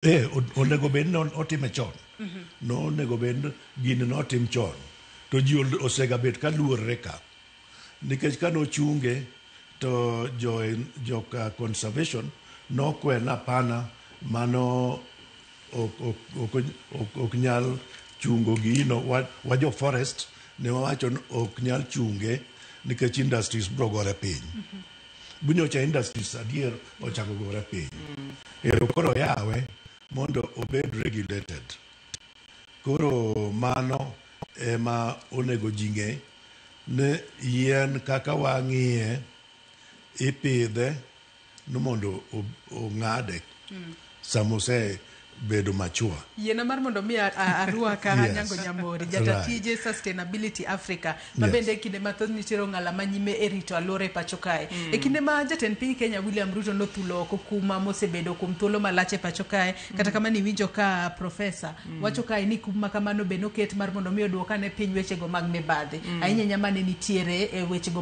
onego bed non otime chon. No onego bed gini no tim chon. To ji osega bet ka luorre ka. Nikech ka no chunge to jo conservation no kwena pana mano ok nyal chungo gino wa jo forest ne wacho ok nyal chunge nikech industries brogore piny. Bunyocha industries adier ochako gore piny. Koro yawe mondo obed regulated. Koro mano ema onego jinge ne yien kaka wang'iye ipidhe no mondo ong'ade samose bedo machua. Yena mar mondo mi arua ka Nyango Nyamori jatatije Sustainability Africa mabende kinde mathoth nitero ng'ala manyime e rito alore pacho kae. E kinde ma jatend piny Kenya William Ruto nothulo kuma mosebedo kum thuolo malache pacho kae kata kama ni winjo ka professor wacho kae ni kuma kamano be noket mar mondo mi oduokane piny wechego mag mibadhi. Ahinya nyama ne nitiere e wechego